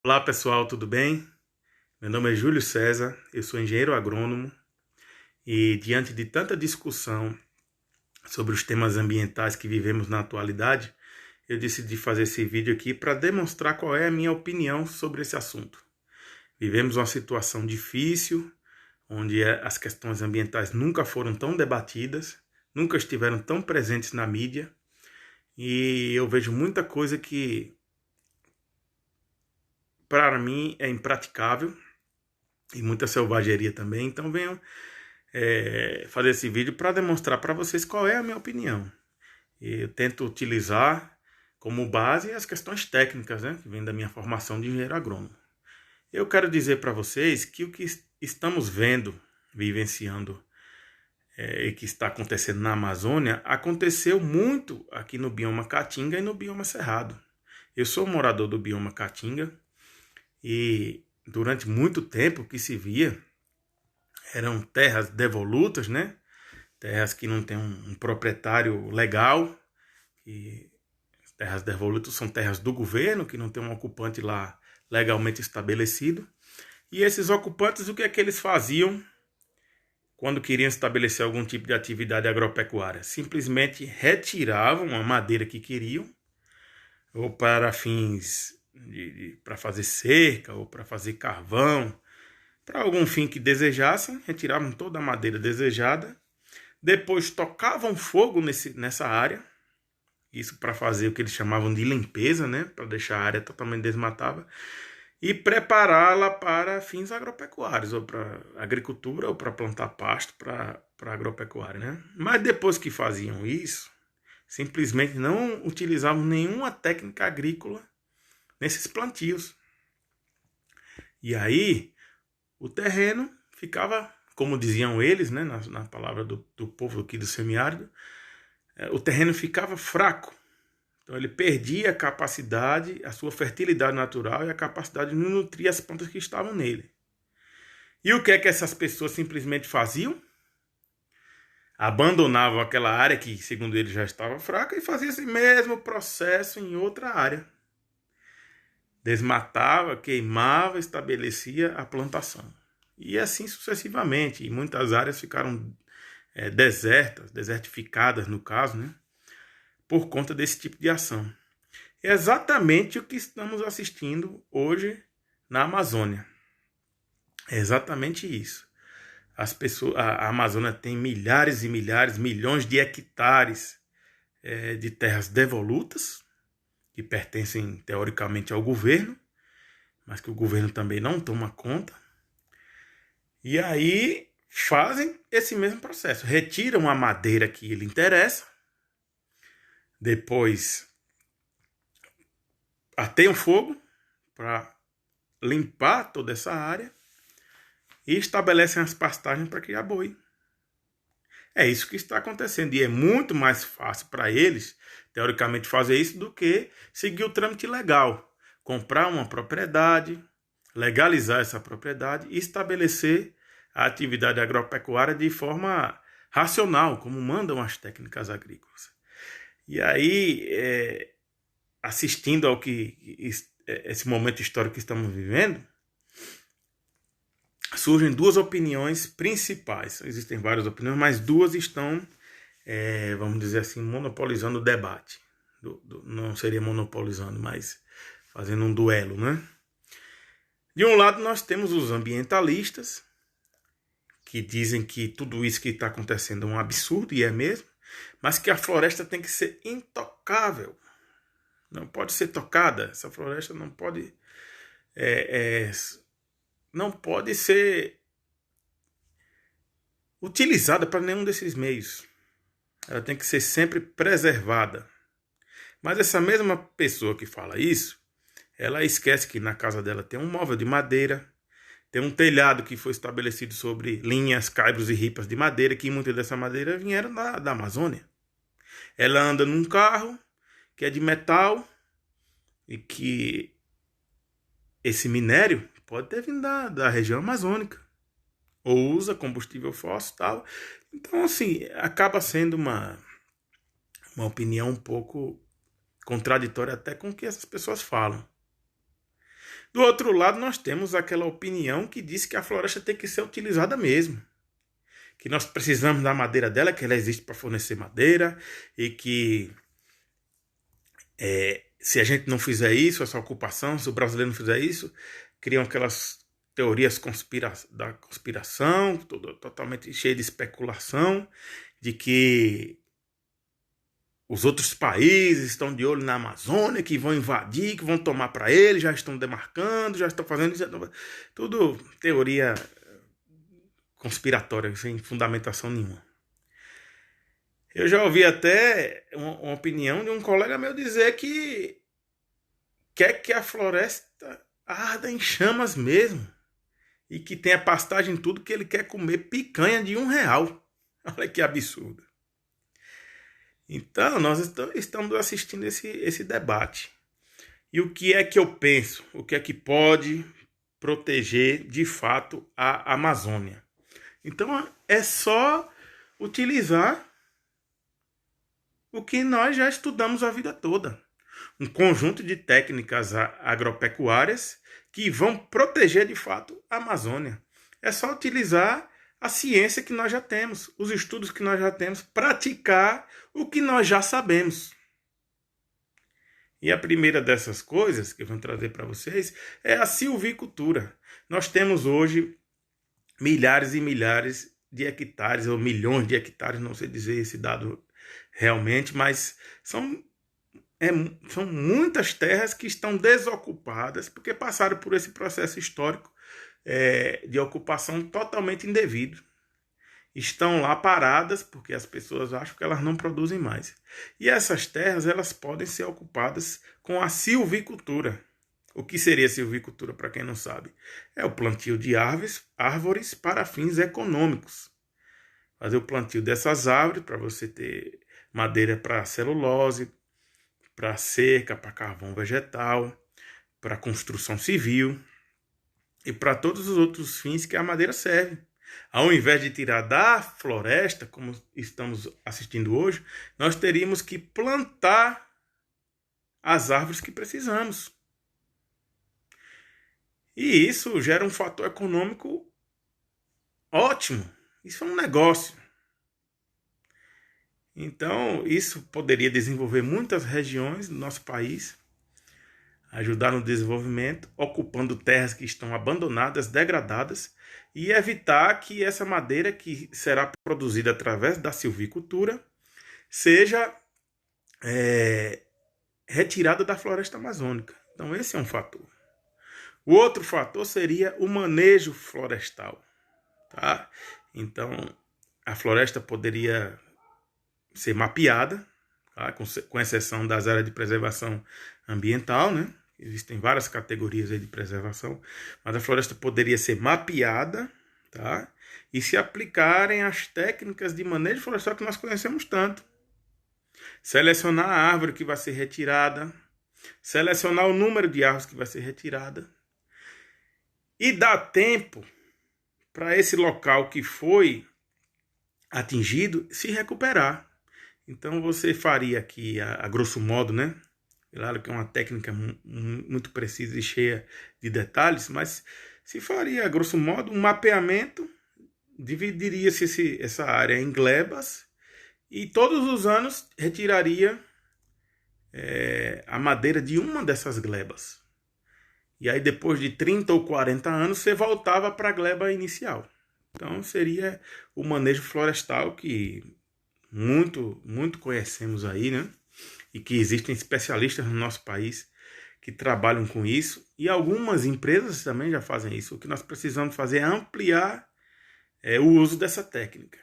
Olá pessoal, tudo bem? Meu nome é Júlio César, eu sou engenheiro agrônomo e diante de tanta discussão sobre os temas ambientais que vivemos na atualidade, eu decidi fazer esse vídeo aqui para demonstrar qual é a minha opinião sobre esse assunto. Vivemos uma situação difícil, onde as questões ambientais nunca foram tão debatidas, nunca estiveram tão presentes na mídia, e eu vejo muita coisa que para mim é impraticável e muita selvageria também. Então venho fazer esse vídeo para demonstrar para vocês qual é a minha opinião. Eu tento utilizar como base as questões técnicas, né, que vem da minha formação de engenheiro agrônomo. Eu quero dizer para vocês que o que estamos vendo, vivenciando e que está acontecendo na Amazônia, aconteceu muito aqui no bioma Caatinga e no bioma Cerrado. Eu sou morador do bioma Caatinga e durante muito tempo o que se via eram terras devolutas, né? Terras que não tem um proprietário legal. E terras devolutas são terras do governo, que não tem um ocupante lá legalmente estabelecido. E esses ocupantes, o que é que eles faziam quando queriam estabelecer algum tipo de atividade agropecuária? Simplesmente retiravam a madeira que queriam, ou para fins para fazer cerca, ou para fazer carvão, para algum fim que desejassem, retiravam toda a madeira desejada, depois tocavam fogo nessa área, isso para fazer o que eles chamavam de limpeza, né, para deixar a área totalmente desmatada, e prepará-la para fins agropecuários, ou para agricultura, ou para plantar pasto para agropecuária, né? Mas depois que faziam isso, simplesmente não utilizavam nenhuma técnica agrícola nesses plantios. E aí o terreno ficava, como diziam eles, né, na palavra do povo aqui do semiárido, o terreno ficava fraco. Então ele perdia a capacidade, a sua fertilidade natural e a capacidade de nutrir as plantas que estavam nele. E o que é que essas pessoas simplesmente faziam? Abandonavam aquela área que, segundo eles, já estava fraca e faziam esse mesmo processo em outra área. Desmatava, queimava, estabelecia a plantação. E assim sucessivamente. E muitas áreas ficaram desertificadas no caso, né? Por conta desse tipo de ação. É exatamente o que estamos assistindo hoje na Amazônia. É exatamente isso. A Amazônia tem milhares e milhares, milhões de hectares de terras devolutas, que pertencem teoricamente ao governo, mas que o governo também não toma conta. E aí fazem esse mesmo processo. Retiram a madeira que lhe interessa, depois ateiam fogo para limpar toda essa área e estabelecem as pastagens para criar boi. É isso que está acontecendo. E é muito mais fácil para eles, teoricamente, fazer isso do que seguir o trâmite legal. Comprar uma propriedade, legalizar essa propriedade e estabelecer a atividade agropecuária de forma racional, como mandam as técnicas agrícolas. E aí, assistindo ao que esse momento histórico que estamos vivendo, surgem duas opiniões principais. Existem várias opiniões, mas duas estão, vamos dizer assim, monopolizando o debate. Não seria monopolizando, mas fazendo um duelo, né? De um lado nós temos os ambientalistas, que dizem que tudo isso que está acontecendo é um absurdo, e é mesmo, mas que a floresta tem que ser intocável. Não pode ser tocada. Essa floresta não pode não pode ser utilizada para nenhum desses meios. Ela tem que ser sempre preservada. Mas essa mesma pessoa que fala isso, ela esquece que na casa dela tem um móvel de madeira, tem um telhado que foi estabelecido sobre linhas, caibros e ripas de madeira, que muitas dessa madeira vieram da Amazônia. Ela anda num carro que é de metal e que esse minério pode ter vindo da região amazônica, ou usa combustível fóssil e tal. Então, assim, acaba sendo uma opinião um pouco contraditória até com o que essas pessoas falam. Do outro lado, nós temos aquela opinião que diz que a floresta tem que ser utilizada mesmo. Que nós precisamos da madeira dela, que ela existe para fornecer madeira, e que se a gente não fizer isso, essa ocupação, se o brasileiro não fizer isso, criam aquelas teorias da conspiração, totalmente cheia de especulação, de que os outros países estão de olho na Amazônia, que vão invadir, que vão tomar para eles, já estão demarcando, já estão fazendo isso. Tudo teoria conspiratória, sem fundamentação nenhuma. Eu já ouvi até uma opinião de um colega meu dizer que quer que a floresta arda em chamas mesmo. E que tenha pastagem em tudo, que ele quer comer picanha de R$1. Olha que absurdo. Então, nós estamos assistindo esse debate. E o que é que eu penso? O que é que pode proteger, de fato, a Amazônia? Então, é só utilizar o que nós já estudamos a vida toda. Um conjunto de técnicas agropecuárias que vão proteger, de fato, a Amazônia. É só utilizar a ciência que nós já temos, os estudos que nós já temos, praticar o que nós já sabemos. E a primeira dessas coisas que eu vou trazer para vocês é a silvicultura. Nós temos hoje milhares e milhares de hectares, ou milhões de hectares, não sei dizer esse dado realmente, mas são muitas terras que estão desocupadas porque passaram por esse processo histórico de ocupação totalmente indevido. Estão lá paradas porque as pessoas acham que elas não produzem mais. E essas terras elas podem ser ocupadas com a silvicultura. O que seria silvicultura, para quem não sabe? É o plantio de árvores para fins econômicos. Fazer o plantio dessas árvores para você ter madeira para celulose, para cerca, para carvão vegetal, para construção civil e para todos os outros fins que a madeira serve. Ao invés de tirar da floresta, como estamos assistindo hoje, nós teríamos que plantar as árvores que precisamos. E isso gera um fator econômico ótimo. Isso é um negócio. Então, isso poderia desenvolver muitas regiões do nosso país, ajudar no desenvolvimento, ocupando terras que estão abandonadas, degradadas, e evitar que essa madeira que será produzida através da silvicultura seja retirada da floresta amazônica. Então, esse é um fator. O outro fator seria o manejo florestal. Tá? Então, a floresta poderia ser mapeada, tá? Com exceção das áreas de preservação ambiental, né? Existem várias categorias aí de preservação, mas a floresta poderia ser mapeada, tá? E se aplicarem as técnicas de manejo florestal que nós conhecemos tanto. Selecionar a árvore que vai ser retirada, selecionar o número de árvores que vai ser retirada e dar tempo para esse local que foi atingido se recuperar. Então você faria aqui, a grosso modo, né? Claro que é uma técnica muito precisa e cheia de detalhes, mas se faria, a grosso modo, um mapeamento, dividiria-se essa área em glebas e todos os anos retiraria a madeira de uma dessas glebas. E aí depois de 30 ou 40 anos você voltava para a gleba inicial. Então seria o manejo florestal que muito conhecemos aí, né? E que existem especialistas no nosso país que trabalham com isso. E algumas empresas também já fazem isso. O que nós precisamos fazer é ampliar o uso dessa técnica.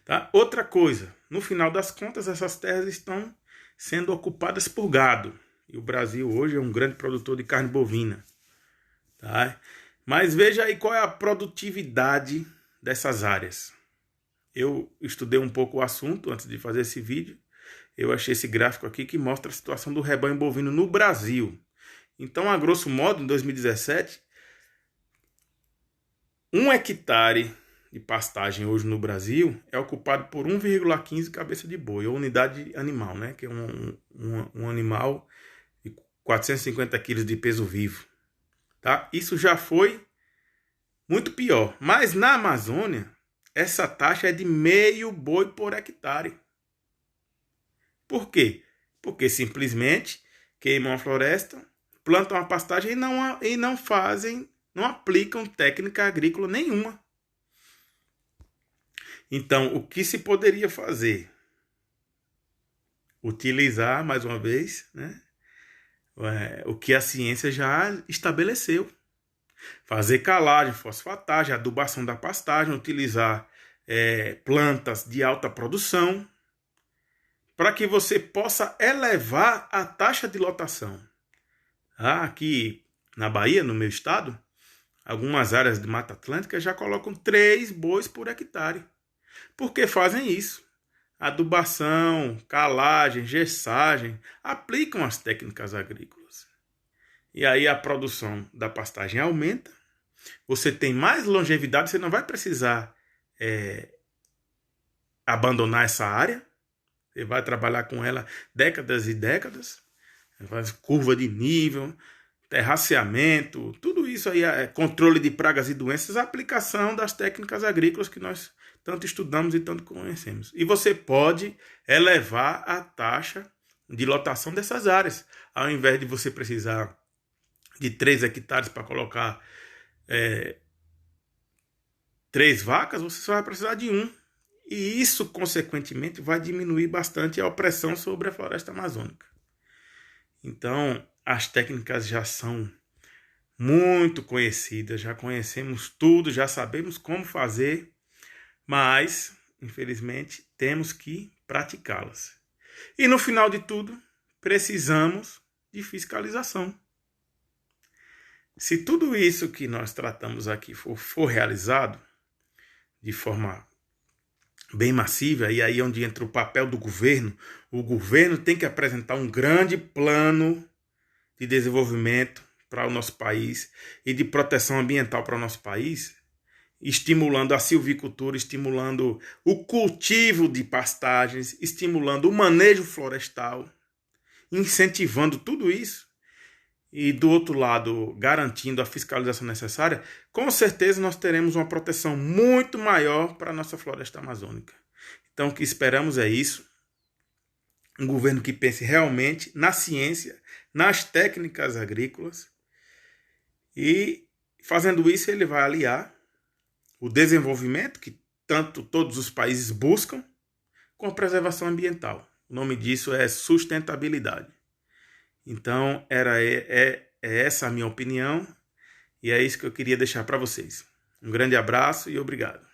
Tá? Outra coisa, no final das contas, essas terras estão sendo ocupadas por gado. E o Brasil hoje é um grande produtor de carne bovina. Tá? Mas veja aí qual é a produtividade dessas áreas. Eu estudei um pouco o assunto antes de fazer esse vídeo. Eu achei esse gráfico aqui que mostra a situação do rebanho bovino no Brasil. Então, a grosso modo, em 2017, 1 hectare de pastagem hoje no Brasil é ocupado por 1,15 cabeça de boi, ou unidade animal, né? Que é um animal 450 quilos de peso vivo. Tá? Isso já foi muito pior. Mas na Amazônia, essa taxa é de meio boi por hectare. Por quê? Porque simplesmente queimam a floresta, plantam a pastagem e não aplicam técnica agrícola nenhuma. Então, o que se poderia fazer? Utilizar, mais uma vez, né, o que a ciência já estabeleceu. Fazer calagem, fosfatagem, adubação da pastagem, utilizar plantas de alta produção, para que você possa elevar a taxa de lotação. Aqui na Bahia, no meu estado, algumas áreas de Mata Atlântica já colocam 3 bois por hectare. Por que fazem isso? Adubação, calagem, gessagem, aplicam as técnicas agrícolas. E aí a produção da pastagem aumenta, você tem mais longevidade, você não vai precisar abandonar essa área, você vai trabalhar com ela décadas e décadas, faz curva de nível, terraceamento, tudo isso aí é controle de pragas e doenças, a aplicação das técnicas agrícolas que nós tanto estudamos e tanto conhecemos. E você pode elevar a taxa de lotação dessas áreas. Ao invés de você precisar de 3 hectares para colocar 3 vacas, você só vai precisar de 1. E isso, consequentemente, vai diminuir bastante a opressão sobre a floresta amazônica. Então, as técnicas já são muito conhecidas, já conhecemos tudo, já sabemos como fazer, mas, infelizmente, temos que praticá-las. E no final de tudo, precisamos de fiscalização. Se tudo isso que nós tratamos aqui for realizado de forma bem massiva, e aí é onde entra o papel do governo, o governo tem que apresentar um grande plano de desenvolvimento para o nosso país e de proteção ambiental para o nosso país, estimulando a silvicultura, estimulando o cultivo de pastagens, estimulando o manejo florestal, incentivando tudo isso, e do outro lado garantindo a fiscalização necessária, com certeza nós teremos uma proteção muito maior para a nossa floresta amazônica. Então o que esperamos é isso, um governo que pense realmente na ciência, nas técnicas agrícolas, e fazendo isso ele vai aliar o desenvolvimento que tanto todos os países buscam com a preservação ambiental. O nome disso é sustentabilidade. Então, é essa a minha opinião e é isso que eu queria deixar para vocês. Um grande abraço e obrigado.